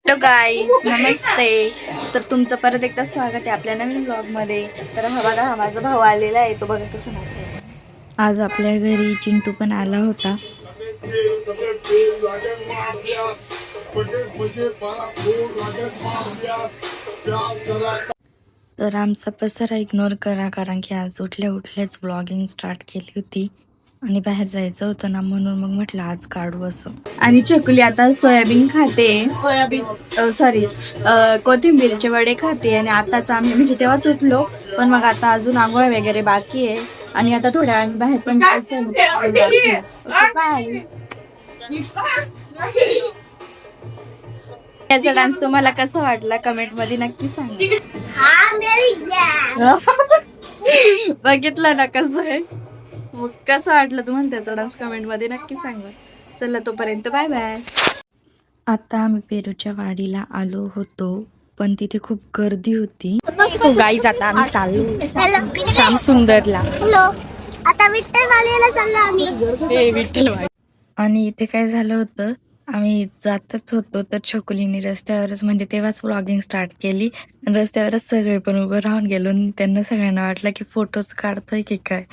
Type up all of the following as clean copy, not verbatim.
Hello guys, नमस्ते. तर तुमचं परत एकदा स्वागत आहे आपल्या नवीन ब्लॉग मध्ये. तर हा बघा, हा माझा भाऊ आलेला आहे. तो बघा कसं नाचतोय. आज आपल्या घरी चिंटू पण आला होता. तर आमचा पसारा इग्नोर करा, कारण की आज उठल्याच ब्लॉगिंग स्टार्ट केली होती आणि बाहेर जायचं होतं ना, म्हणून मग म्हटलं आज काढू असं. आणि चकुली आता सोयाबीन खाते, सॉरी कोथिंबीरचे वडे खाते. आणि आताच आम्ही म्हणजे तेव्हाच उठलो, पण मग आता अजून आंघोळ वगैरे बाकी आहे. आणि आता थोड्या वेळाने बाहेर पण जायचं. याचा डान्स तुम्हाला कसा वाटला कमेंट मध्ये नक्की सांगा. बघितलं ना कसं आहे. मग कसं वाटलं तुम्हाला त्याचा डान्स कमेंट मध्ये नक्की सांगा. चला तोपर्यंत बाय बाय. आता आम्ही पेरूच्या वाडीला आलो होतो, पण तिथे खूप गर्दी होती. सो गाईज, आता आम्ही चाललो श्याम सुंदरला. आता विठ्ठलवाडीला चाललो आम्ही. विठ्ठलवाडी. आणि इथे काय झालं होतं, आम्ही जातच होतो तर छकुलीने रस्त्यावरच म्हणजे तेव्हाच व्लॉगिंग स्टार्ट केली. रस्त्यावरच सगळे पण उभं राहून गेलो. त्यांना सगळ्यांना वाटलं की फोटोज काढतोय की काय.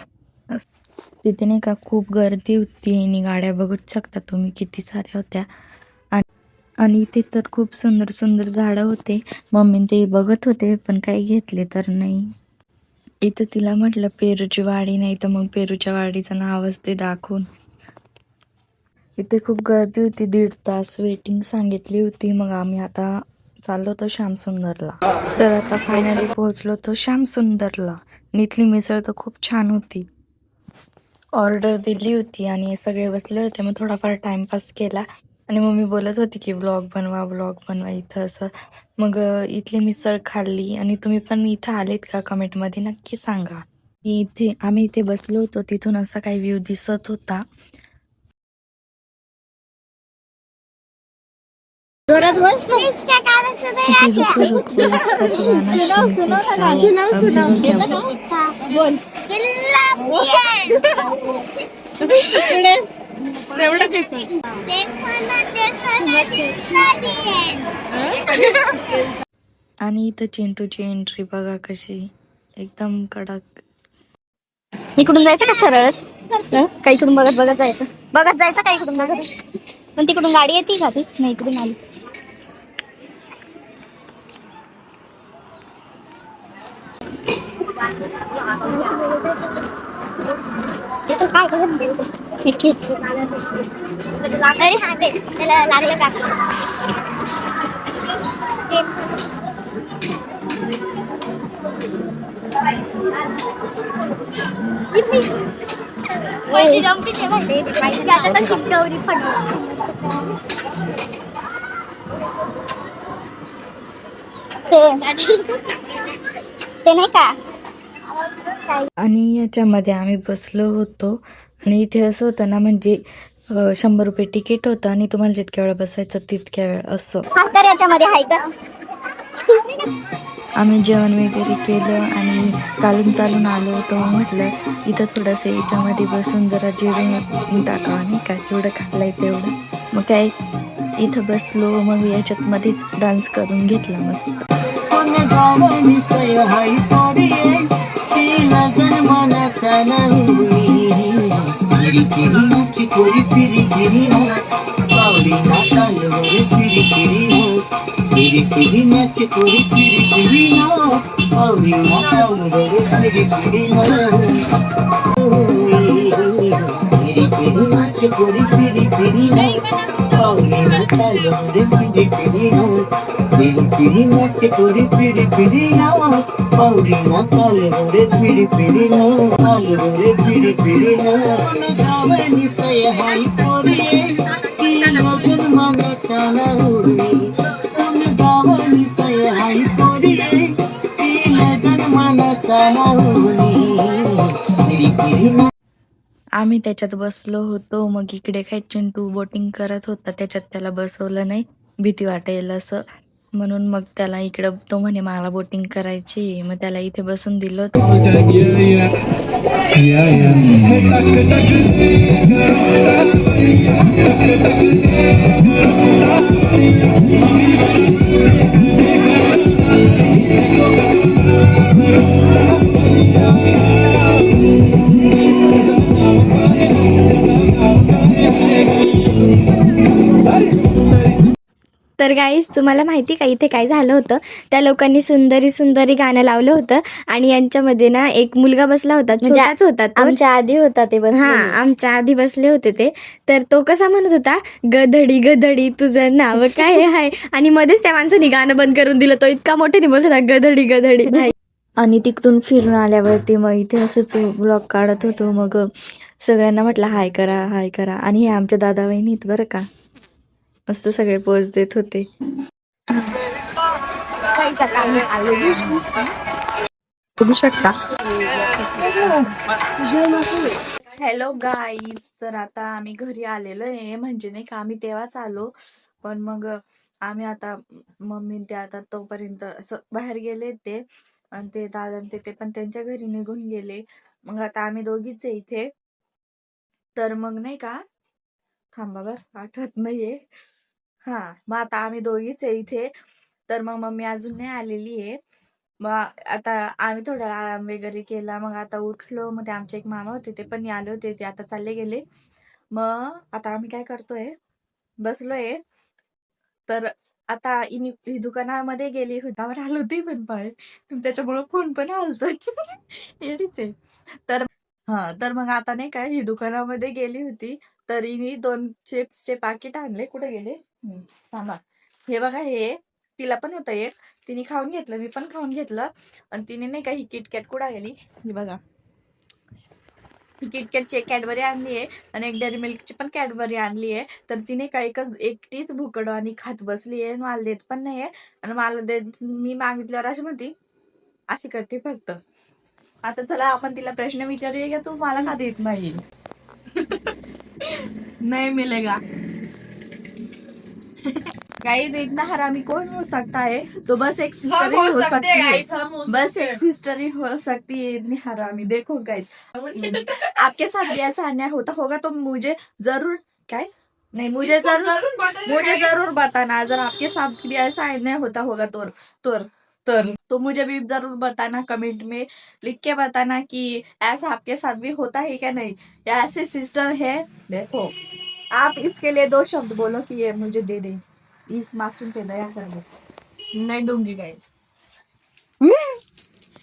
तिथे नाही का खूप गर्दी होती आणि गाड्या बघू शकता तुम्ही किती साऱ्या होत्या. आणि इथे तर खूप सुंदर सुंदर झाडं होते. मम्मी ते बघत होते पण काही घेतले तर नाही. इथं तिला म्हटलं पेरूची वाडी, नाही तर मग पेरूच्या वाडीचं नावच ते दाखवून. इथे खूप गर्दी होती, 1.5 तास वेटिंग सांगितली होती. मग आम्ही आता चाललो होतो श्यामसुंदरला. तर आता फायनली पोहोचलो होतो श्यामसुंदरला. इथली मिसळ तर खूप छान होती. ऑर्डर दिली होती आणि सगळे बसले होते. मग थोडाफार टाइमपास केला आणि मम्मी बोलत होती की व्लॉग बनवा इथं असं. मग इथली मिसळ खाल्ली. आणि तुम्ही पण इथं आलेत का कमेंटमध्ये नक्की सांगा. आम्ही इथे बसलो होतो, तिथून असा काही व्ह्यू दिसत होता. आणि इथं चिंटूची एंट्री बघा कशी एकदम कडक. इकडून जायचं का सरळच? का इकडून बघत जायचं का इकडून बघत? पण तिकडून गाडी येते का ती? नाही, इकडून आली. त्याला लागलं का? ते नाही का. आणि याच्यामध्ये आम्ही बसलो होतो. आणि इथे असं होतं ना, म्हणजे 100 रुपये तिकीट होतं आणि तुम्हाला जितक्या वेळ बसायचं तितक्या वेळ असं. तर याच्यामध्ये आहे का. आम्ही जेवण वगैरे केलं आणि चालून आलो होतो. म्हटलं इथं थोडंसं याच्यामध्ये बसून जरा जेवण टाकावं, नाही का, जेवढं खाल्लंय तेवढं. मग काय इथं बसलो, मग याच्यात मध्येच डान्स करून घेतला मस्त. आम्ही त्याच्यात बसलो होतो. मग इकडे काय चिंटू बोटिंग करत होता, त्याच्यात त्याला बसवलं नाही, भीती वाटेल असं म्हणून. मग त्याला इकडं तो म्हणे मला बोटिंग करायची, मग त्याला इथे बसून दिलं होतं. तर गाईस तुम्हाला माहिती का इथे काय झालं होतं. त्या लोकांनी सुंदरी सुंदरी गाणं लावलं होतं आणि यांच्यामध्ये ना एक मुलगा बसला होता, छोटाच होता तो. आमच्या आधी होता ते बस. हा, आमच्या आधी बसले होते ते. तर तो कसा म्हणत होता, गधडी गधडी तुझं नाव काय आहे, आणि मध्येच त्या माणसाने गाणं बंद करून दिलं. तो इतका मोठ्याने बोलत होता, गधडी गधडी. आणि तिकडून फिरून आल्यावरती मग इथे असंच ब्लॉग काढत होतो. मग सगळ्यांना म्हटलं हाय करा हाय करा. आणि हे आमच्या दादा वहिनीत बरं का, मस्त सगळे पोज देत होते. बघू शकता. हॅलो गाईज, तर आता आम्ही घरी आलेलो आहे. म्हणजे नाही का आम्ही तेव्हाच आलो, पण मग आम्ही आता मम्मी ते आता तोपर्यंत असं बाहेर गेले ते, आणि ते दादा ते पण त्यांच्या घरी निघून गेले. मग आता आम्ही दोघीच आहे इथे. तर मग नाही का, थांबा बरं आठवत नाहीये. हा, मग आता आम्ही दोघीच आहे इथे. तर मग मम्मी अजून नाही आलेली आहे. मग आता आम्ही थोडा आराम वगैरे केला. मग आता उठलो. मग ते आमचे एक मामा होते ते पण आले होते, ते आता चालले गेले. मग आता आम्ही काय करतोय, बसलोय. तर आता ही दुकानामध्ये गेली होती, आलो होती पण पाय त्याच्यामुळे फोन पण हलतोय. एवढीच आहे. तर मग आता नाही का, ही दुकानामध्ये गेली होती. तर हिने 2 चिप्सचे पाकिट आणले. कुठे गेले सांगा. हे बघा, हे तिला पण होतं एक, तिने खाऊन घेतलं, मी पण खाऊन घेतलं. आणि तिने नाही का ही किटकॅट कुठे गेली, ही बघा, ही किटकॅटची कॅडबरी आणली आहे आणि एक डेअरी मिल्कची पण कॅडबरी आणली आहे. तर तिने का एकटीच भुकडो आणि खात बसली आहे. मला देत पण नाहीये. आणि मला मी मागितल्यावर अशी म्हणती, अशी करते फक्त. आता चला आपण तिला प्रश्न विचारूया, की तू मला का देत नाही. नहीं मिलेगा. गाइस, इतना हरामी कौन हो सकता है? तो बस एक सिस्टर ही हो सकती है. बस एक सिस्टर ही हो सकती है इतनी हरामी. देखो गाइस, आपके साथ भी ऐसा अन्याय होता होगा तो मुझे जरूर मुझे जरूर बताना. अगर आपके साथ भी ऐसा अन्याय होता होगा तो मुझे भी जरूर बताना. कमेंट में लिख के बताना कि ऐसा आपके साथ भी होता है क्या नहीं. या ऐसे सिस्टर है, देखो आप इसके लिए 2 शब्द बोलो कि ये मुझे दे दे, इस मासूम पे दया कर दो. नहीं दूंगी गाइस.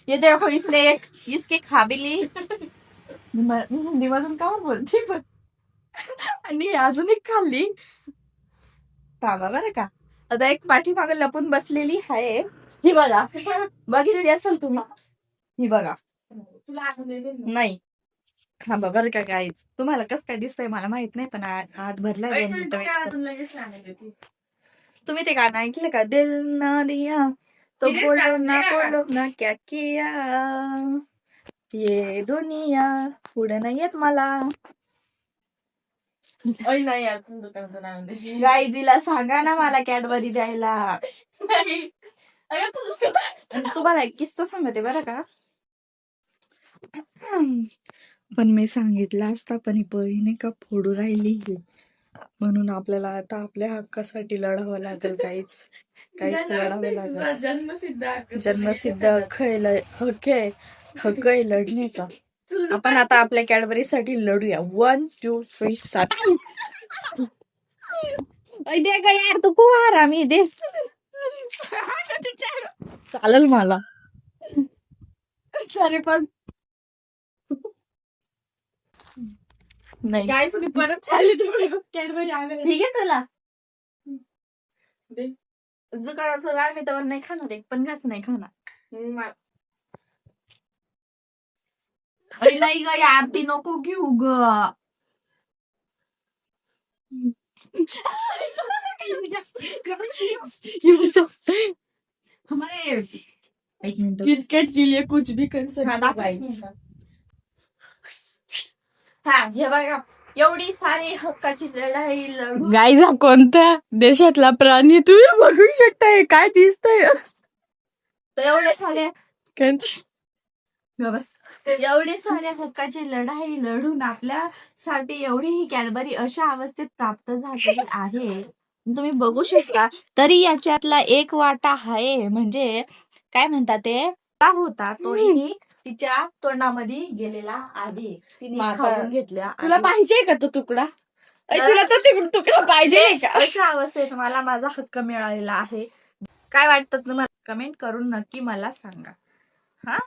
ये देखो, इसने इसके खाबिली हिंदीमधून का बोलते पण, आणि अजून एक खाल्ली. थांबा बरं का. आता एक पाठीमागे लपून बसलेली आहे. ही बघा, बघितली असेल तुम्ही. ही बघा, तुला नाही. हा बरं का गाईच, तुम्हाला कसं काय दिसतंय मला माहित नाही, पण हात भरलाय 2 मिनिटं. तुम्ही ते गाणं ऐकलं का, दिल ना दिया तो बोलो ना क्या किया, ये दुनिया पुढे नाही येत मला. नाही यार, तुम दुकानाचं नाव दे. गाई दिला सांगा ना मला कॅडबरी द्यायला. आणि तुम्हाला एक किस्सा सांगते बरं का. पण मी सांगितलं असता, पण ही परी नाही का फोडू राहिली. म्हणून आपल्याला आता आपल्या हक्कासाठी लढावं लागेल. काहीच लढावं लागेल. जन्मसिद्ध हक्क आहे लढण्याचा. आपण आता आपल्या कॅडबरीसाठी लढूया. 1 2 3 स्टार्ट. दे का यार, तू खूप आरामी दे. चालेल मला. अरे पण नाही गाईस, मी परत चालली तुम्ही कॅडबरी आणायला. ठीक आहे तुला. दुकानाचं काय मी तर नाही खाणार, एक पण घास नाही खाणार. अरे नाही ग यार, ती नको घेऊ ग. हमारे एक मिनिट. किटकॅट के लिए कुछ भी कर सकते. हा, हे बघा, एवढी सारी हक्काची लढाई लढू. गाईज, हा कोणत्या देशातला प्राणी तुम्ही बघू शकताय, काय दिसतंय. तर एवढे सारे बस एवढी साऱ्या हक्काची लढाई लढून आपल्यासाठी एवढी ही कॅडबरी अशा अवस्थेत प्राप्त झालेली आहे, तुम्ही बघू शकता. तरी याच्यातला एक वाटा आहे, म्हणजे काय म्हणतात ते होता तोही तिच्या तोंडामध्ये गेलेला आहे. तिने खाऊन घेतला. तुला आहे. पाहिजे का तो तुकडा? तर- तुला तो तुकडा पाहिजे का? अशा अवस्थेत मला माझा हक्क मिळालेला आहे. काय वाटतं तुम्हाला? कमेंट करून नक्की मला सांगा. हा